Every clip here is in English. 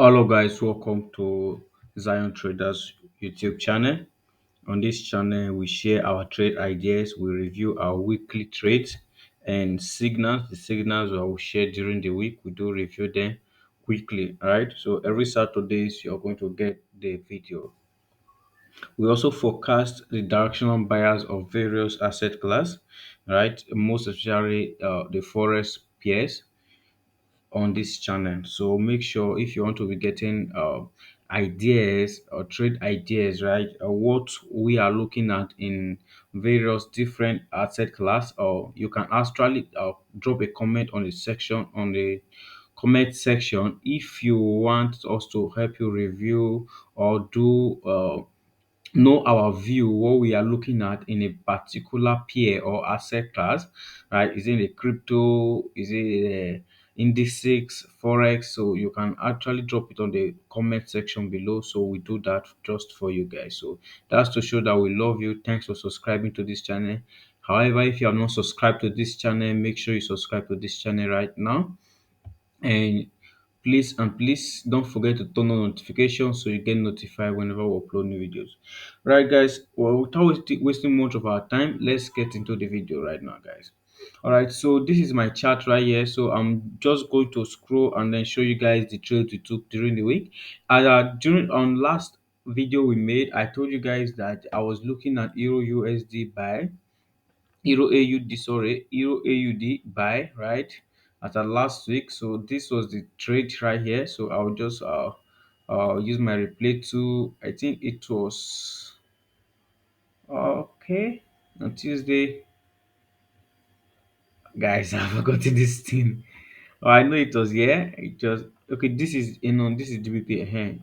Hello guys, welcome to Zion Traders YouTube channel. On this channel, we share our trade ideas, we review our weekly trades and signals. The signals I will share during the week, we do review them quickly. Alright, so every Saturdays you're going to get the video. We also forecast the directional bias of various asset class, right? Most especially the forex pairs on this channel. So make sure if you want to be getting ideas or trade ideas, right? What we are looking at in various different asset class, or you can actually drop a comment on the section on the comment section if you want us to help you review or do know our view, what we are looking at in a particular pair or asset class, right? Is it a crypto? Is it indices, forex? So you can actually drop it on the comment section below. So we do that just for you guys. So that's to show that we love you. Thanks for subscribing to this channel. However, if you have not subscribed to this channel, make sure you subscribe to this channel right now. And please don't forget to turn on notifications so you get notified whenever we upload new videos. Right, guys, well, without wasting much of our time, let's get into the video right now, guys. All right, so this is my chart right here. So I'm just going to scroll and then show you guys the trades we took during the week. And during on last video we made, I told you guys that I was looking at Euro USD buy, Euro AUD, sorry, Euro AUD buy, right? At last week. So this was the trade right here. So I'll just use my replay to, I think it was okay on Tuesday. Guys, I've forgotten this thing. Oh, I know it was, yeah. It just okay. This is this is GBP.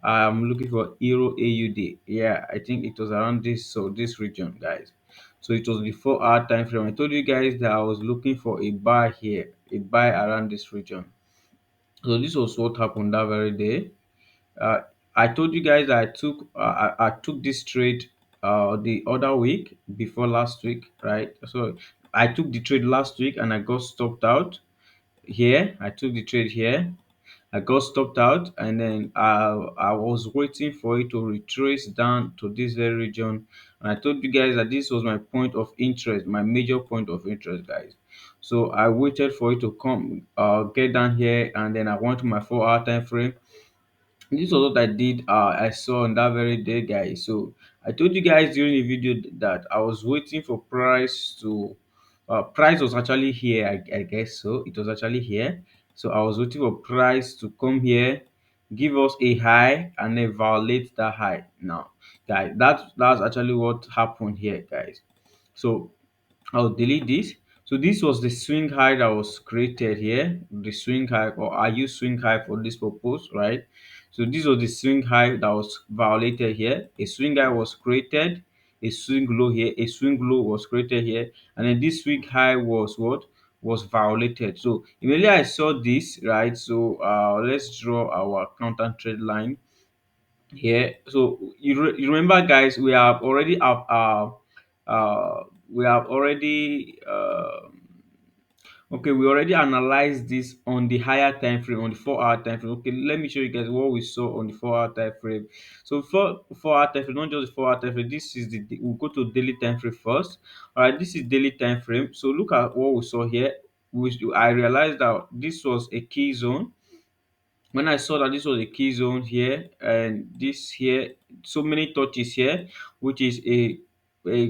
I'm looking for Euro AUD. Yeah, I think it was around this region, guys. So it was the 4 hour time frame. I told you guys that I was looking for a buy here, a buy around this region. So this was what happened that very day. Uh, I told you guys that I took this trade the other week before last week, right? So I took the trade last week and I got stopped out here. I took the trade here. I got stopped out, and then I was waiting for it to retrace down to this very region. And I told you guys that this was my point of interest, my major point of interest, guys. So I waited for it to come, get down here, and then I went to my 4 hour time frame. This was what I did. I saw on that very day, guys. So I told you guys during the video that I was waiting for price to. Price was actually here. I guess so. It was actually here. So I was waiting for price to come here, give us a high, and then violate that high. Now, guys, that's actually what happened here, guys. So I'll delete this. So this was the swing high that was created here, the swing high, or I use swing high for this purpose, right? So this was the swing high that was violated here. A swing high was created, a swing low here, a swing low was created here, and then this swing high was what was violated. So immediately I saw this, right? So let's draw our counter trade line here. So you remember, guys, we have already up we have already okay, we already analyzed this on the higher time frame, on the 4 hour time frame. Okay, let me show you guys what we saw on the 4 hour time frame. So for 4 hour time frame, not just the 4 hour time frame, this is we'll go to daily time frame first. All right, this is daily time frame. So look at what we saw here. I realized that this was a key zone. When I saw that this was a key zone here and this here, so many touches here, which is a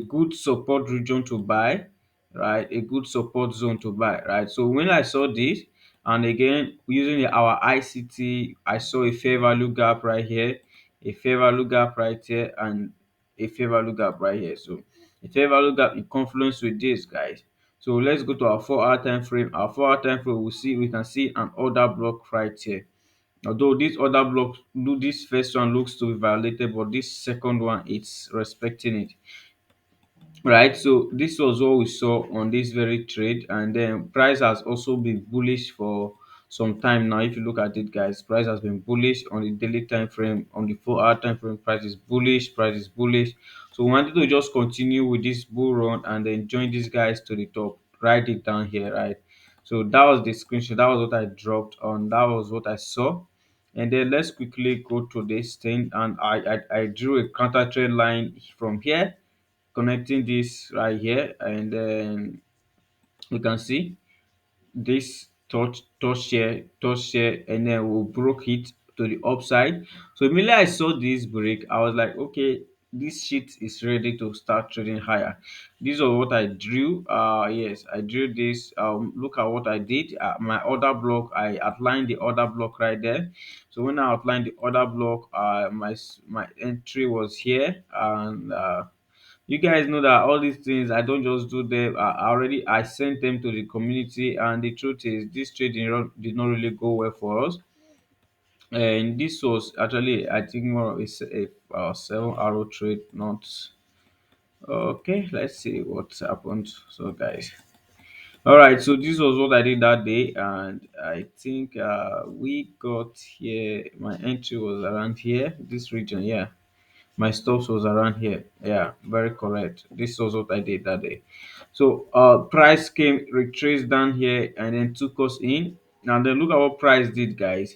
good support region to buy, right? A good support zone to buy, right? So when I saw this, and again using our ICT, I saw a fair value gap right here, a fair value gap right here, and a fair value gap right here. So a fair value gap in confluence with this, guys. So let's go to our 4 hour time frame. Our 4 hour time frame, we can see an order block right here. Although this other block, this first one looks to be violated, but this second one it's respecting it, right? So this was what we saw on this very trade, and then price has also been bullish for some time now. If you look at it, guys, price has been bullish on the daily time frame, on the 4 hour time frame. Price is bullish, price is bullish. So we wanted to just continue with this bull run and then join these guys to the top. Write it down here, right? So that was the screenshot. That was what I dropped on. That was what I saw. And then let's quickly go to this thing, and I drew a counter trend line from here, connecting this right here, and then you can see this touch here, and then we broke it to the upside. So immediately I saw this break, I was like, okay, this sheet is ready to start trading higher. This is what I drew. Yes, I drew this. Look at what I did. My order block, I outlined the order block right there. So when I outlined the order block, my entry was here, and you guys know that all these things I don't just do them. I sent them to the community, and the truth is this trade did not really go well for us. And this was actually, I think, more of a 7 arrow trade. Not okay. Let's see what happened. So guys, all right. So this was what I did that day, and I think we got here. My entry was around here, this region. Yeah, my stops was around here. Yeah, very correct. This was what I did that day. So price came retraced down here and then took us in. Now then look at what price did, guys.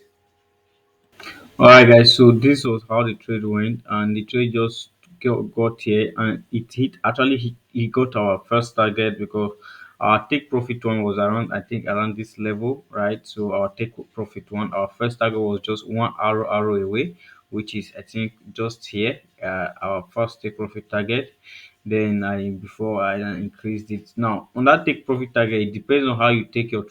All right, guys. So this was how the trade went, and the trade just got here, and it hit. Actually, he got our first target because our take profit one was around, I think, around this level, right? So our take profit one, our first target was just 1 arrow away, which is, I think, just here. Our first take profit target. Then I before I increased it. Now on that take profit target, it depends on how you take your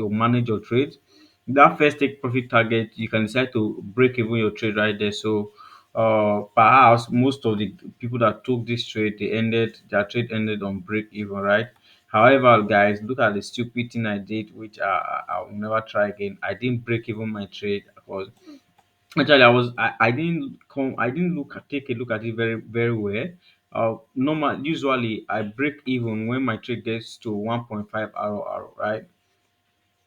manage your trades. That first take profit target, you can decide to break even your trade right there. So perhaps most of the people that took this trade, their trade ended on break even, right? However, guys, look at the stupid thing I did, which I will never try again. I didn't break even my trade because actually I didn't take a look at it very well. Normal usually I break even when my trade gets to 1.5 arrow, right?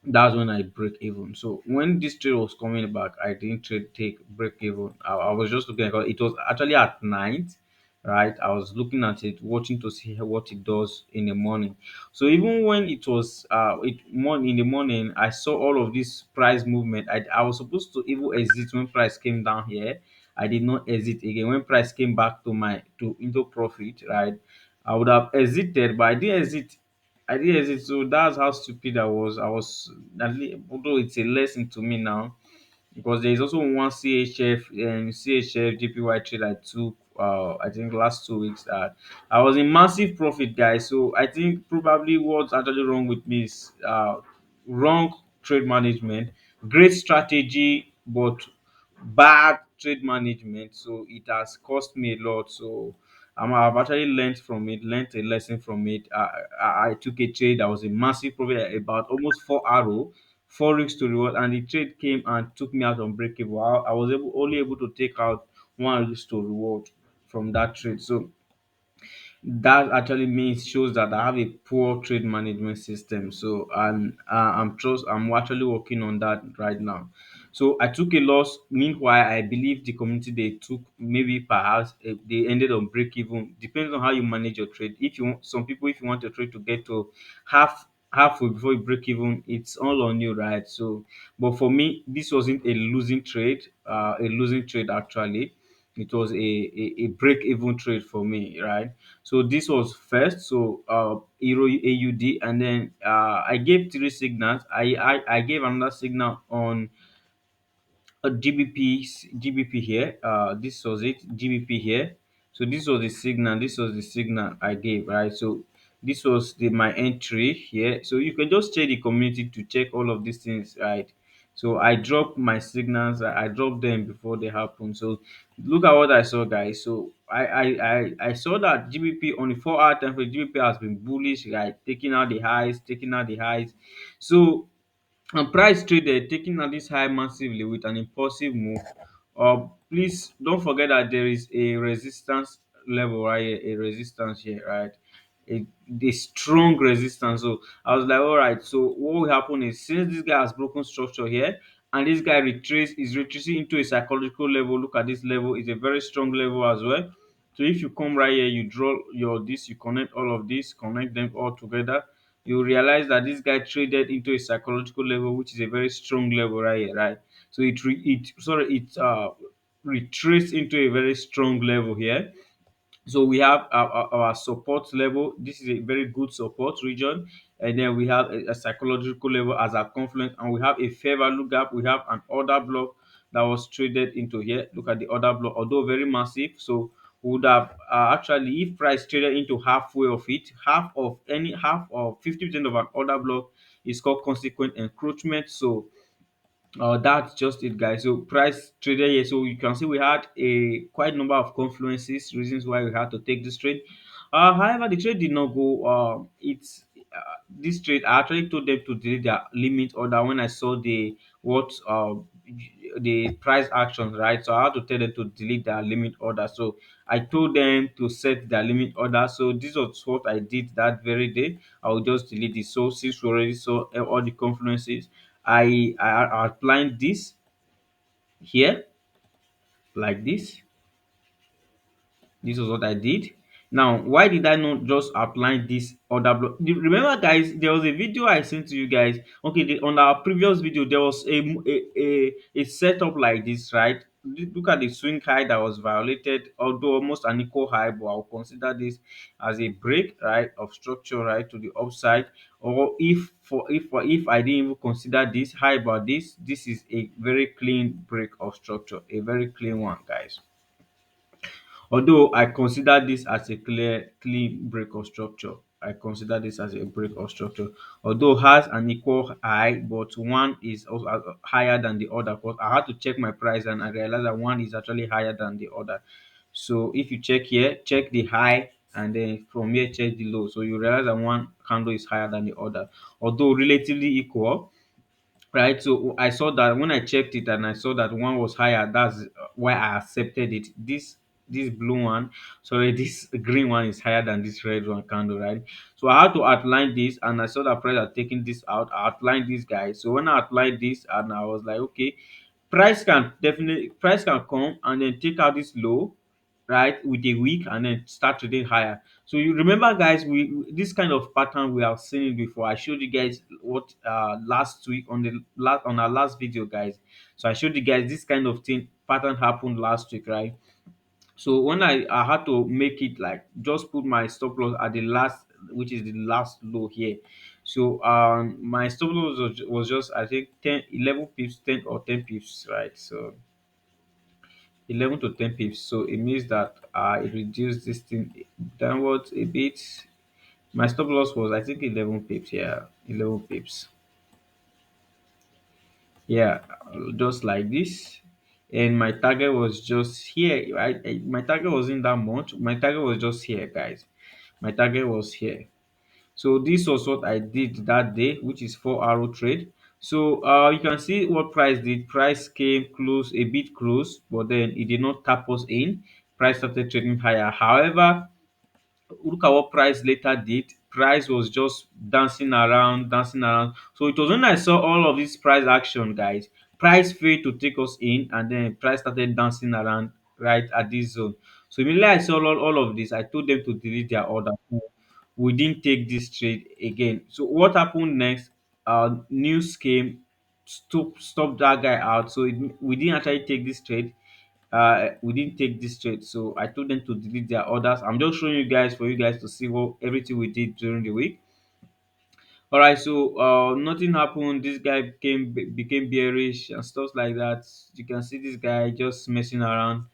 That's when I break even. So when this trade was coming back, I didn't take break even. I was just looking at it. Was actually at night, right? I was looking at it, watching to see what it does in the morning. So even when it was in the morning, I saw all of this price movement. I was supposed to even exit when price came down here. I did not exit again. When price came back to my to into profit, right? I would have exited, but I didn't exit. So that's how stupid I was. Although it's a lesson to me now, because there is also one CHF JPY trade I took. I think last 2 weeks that I was in massive profit, guys. So I think probably what's actually wrong with me is wrong trade management, great strategy, but bad trade management. So it has cost me a lot. So I've actually learned a lesson from it. I took a trade that was a massive profit, about almost 4 arrow, 4 weeks to reward, and the trade came and took me out on breakable. I was only able to take out 1 risk to reward from that trade. So that actually means shows that I have a poor trade management system. So and I'm actually working on that right now. So I took a loss. Meanwhile, I believe the community they took maybe perhaps they ended on break even. Depends on how you manage your trade. If you want some people, if you want your trade to get to halfway before you break even, it's all on you, right? So, but for me, this wasn't a losing trade. A losing trade actually. It was a break even trade for me, right? So this was first. So Euro AUD, and then I gave 3 signals. I gave another signal on GBP here. This was it, GBP here. So this was the signal. This was the signal I gave, right? So this was my entry here. So you can just check the community to check all of these things, right? So I dropped my signals. I dropped them before they happen. So look at what I saw, guys. So I saw that GBP on the 4 hour time frame, GBP has been bullish, right? Taking out the highs. So and price traded taking out this high massively with an impulsive move. Please don't forget that there is a resistance level right here, a resistance here, right? A strong resistance. So I was like, all right. So what will happen is since this guy has broken structure here, and this guy is retreating into a psychological level. Look at this level; it's a very strong level as well. So if you come right here, you draw your this, you connect all of this, connect them all together. you realize that this guy traded into a psychological level, which is a very strong level right here, right? So it retraced into a very strong level here. So we have our support level. This is a very good support region, and then we have a psychological level as our confluence, and we have a fair value gap. We have an order block that was traded into here. Look at the order block, although very massive. So we would have actually, if price traded into halfway of it, half of 50% of an order block is called consequent encroachment. So that's just it, guys. So price traded here. So you can see we had a quite number of confluences, reasons why we had to take this trade. However, the trade did not go. It's this trade. I actually told them to delete their limit order when I saw the price actions, right? So I had to tell them to delete their limit order. So I told them to set their limit order. So this was what I did that very day. I will just delete it. So since we already saw all the confluences, I outlined this here like this. This was what I did. Now, why did I not just outline this other block? Remember, guys, there was a video I sent to you guys. Okay, on our previous video, there was a setup like this, right? Look at the swing high that was violated, although almost an equal high, but I'll consider this as a break, right, of structure, right, to the upside. Or if I didn't even consider this high, but this is a very clean break of structure, a very clean one, guys. Although I consider this as a clean break of structure. I consider this as a break of structure. Although has an equal high, but one is also higher than the other. Because I had to check my price and I realized that one is actually higher than the other. So if you check here, check the high and then from here check the low. So you realize that one candle is higher than the other. Although relatively equal, right? So I saw that when I checked it and I saw that one was higher, that's why I accepted it. This blue one, sorry, this green one is higher than this red one candle, right? So I had to outline this and I saw that price are taking this out. I outlined this guy. So when I outlined this and I was like, okay, price can come and then take out this low, right, with a week and then start trading higher. So you remember, guys, this kind of pattern we have seen it before. I showed you guys what last week on our last video, guys. So I showed you guys this kind of thing pattern happened last week, right? So when I had to make it like just put my stop loss at the last, which is the last low here. So my stop loss was just, I think, 10 11 pips, 10 or 10 pips, right? So 11 to 10 pips. So it means that I reduced this thing downwards a bit. My stop loss was, I think, 11 pips. Yeah, 11 pips. Yeah, just like this. And my target was just here. My target wasn't that much. My target was just here, guys. My target was here. So this was what I did that day, which is 4 arrow trade. So you can see what price did. Price came close, a bit close, but then it did not tap us in. Price started trading higher. However, look at what price later did. Price was just dancing around, dancing around. So it was when I saw all of this price action, guys. Price failed to take us in, and then price started dancing around right at this zone. So immediately I saw all of this, I told them to delete their order. We didn't take this trade again. So what happened next? News came, stop that guy out. So we didn't actually take this trade. We didn't take this trade, so I told them to delete their orders. I'm just showing you guys for you guys to see what everything we did during the week. All right, so nothing happened. This guy became bearish and stuff like that. You can see this guy just messing around.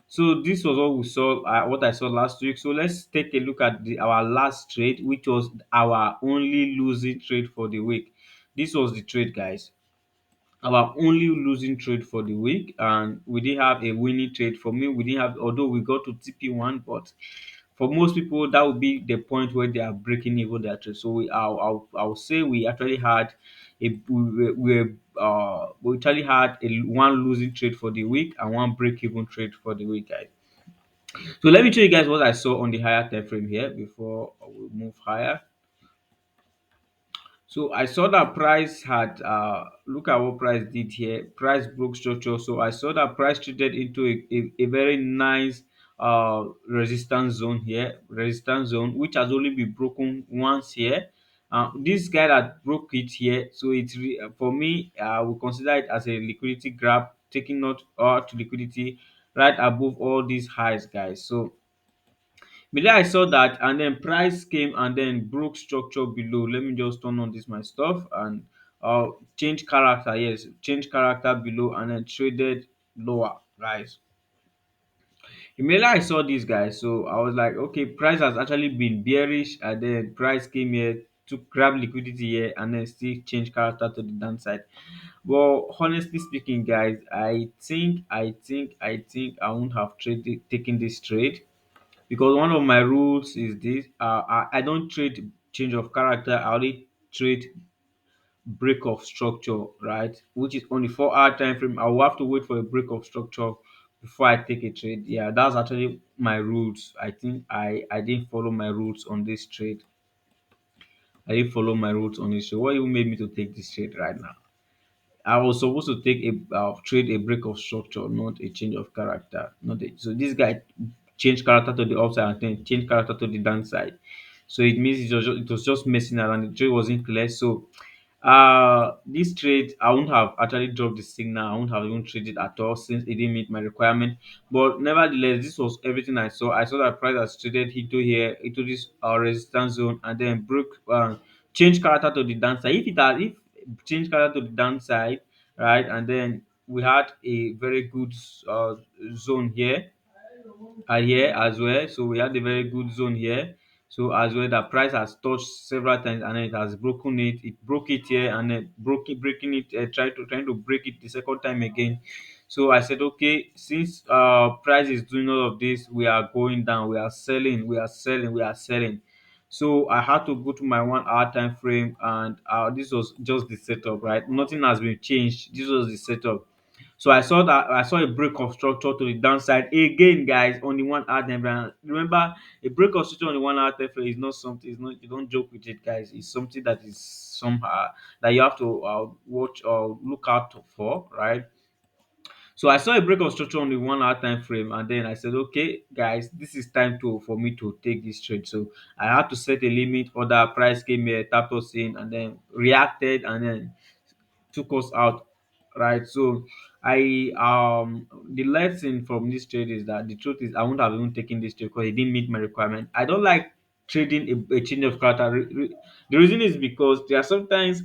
So this was what we saw, what I saw last week. So let's take a look at our last trade, which was our only losing trade for the week. This was the trade, guys, our only losing trade for the week, and we didn't have a winning trade. For me, we didn't have, although we got to TP1, but for most people that would be the point where they are breaking even their trade. So I'll say we actually had we actually had one losing trade for the week and one break even trade for the week, guys. So let me show you guys what I saw on the higher time frame here before we move higher. So I saw that price had look at what price did here. Price broke structure. So I saw that price traded into a very nice resistance zone here, resistance zone, which has only been broken once here. This guy that broke it here, so for me, I will consider it as a liquidity grab, taking not out liquidity right above all these highs, guys. So immediately I saw that, and then price came and then broke structure below. Let me just turn on this my stuff and change character. Yes, change character below and then traded lower, guys. Immediately I saw this guy, so I was like, okay, price has actually been bearish, and then price came here to grab liquidity here, and then still change character to the downside. Well, honestly speaking, guys, I think I won't have traded taken this trade because one of my rules is this: I don't trade change of character. I only trade break of structure, right? Which is on the 4 hour time frame. I will have to wait for a break of structure before I take a trade. Yeah, that's actually my rules. I think I didn't follow my rules on this trade. I didn't follow my rules on this trade. What even made me to take this trade right now? I was supposed to take a trade a break of structure, not a change of character. Not a, so this guy changed character to the upside and then changed character to the downside. So it means it was just messing around. The trade wasn't clear. So this trade, I wouldn't have actually dropped the signal. I wouldn't have even traded at all since it didn't meet my requirement. But nevertheless, this was everything I saw. I saw that price has traded into here, into this resistance zone, and then broke, change character to the downside. If change character to the downside, right, and then we had a very good uh, zone here as well. So we had a very good zone here. So as well, the price has touched several times and then it has broken it. It broke it here and then breaking it, trying to break it the second time again. So I said, okay, since price is doing all of this, we are going down. We are selling. We are selling. We are selling. So I had to go to my 1 hour time frame, and this was just the setup, right? Nothing has been changed. This was the setup. So I saw a break of structure to the downside again, guys, on the 1 hour time frame. Remember, a break of structure on the 1 hour time frame is not something. It's not, you don't joke with it, guys. It's something that is somehow that you have to watch or look out for, right? So I saw a break of structure on the 1 hour time frame, and then I said, okay, guys, this is time to for me to take this trade. So I had to set a limit. Order price came here, tapped us in, and then reacted, and then took us out, right? So I the lesson from this trade is that the truth is I wouldn't have even taken this trade because it didn't meet my requirement. I don't like trading a change of character. The reason is because there are sometimes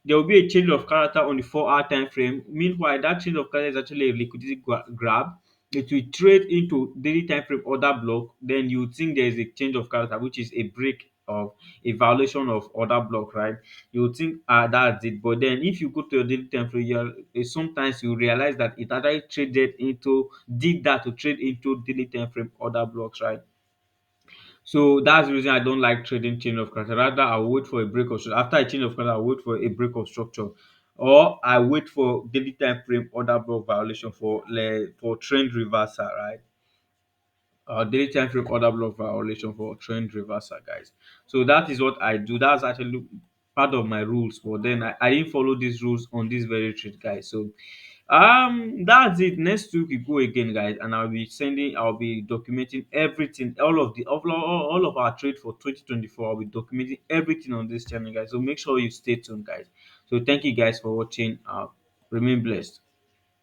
there will be a change of character on the 4 hour time frame. Meanwhile, that change of character is actually a liquidity grab. It will trade into daily time frame order block. Then you think there is a change of character, which is a break of a violation of order block, right? You would think that's it. But then if you go to your daily time frame, sometimes you realize that it actually did that to trade into daily time frame order blocks, right? So that's the reason I don't like trading change of character. Rather, I'll wait for a break of structure. After I change of character, I'll wait for a break of structure. Or I wait for daily time frame order block violation for trend reversal, right? Daily time frame order block violation for trend reversal, guys. So that is what I do. That's actually part of my rules. But then I didn't follow these rules on this very trade, guys. So that's it. Next week we go again, guys, and I'll be documenting everything, all of our trade for 2024. I'll be documenting everything on this channel, guys. So make sure you stay tuned, guys. So thank you guys for watching. Remain blessed.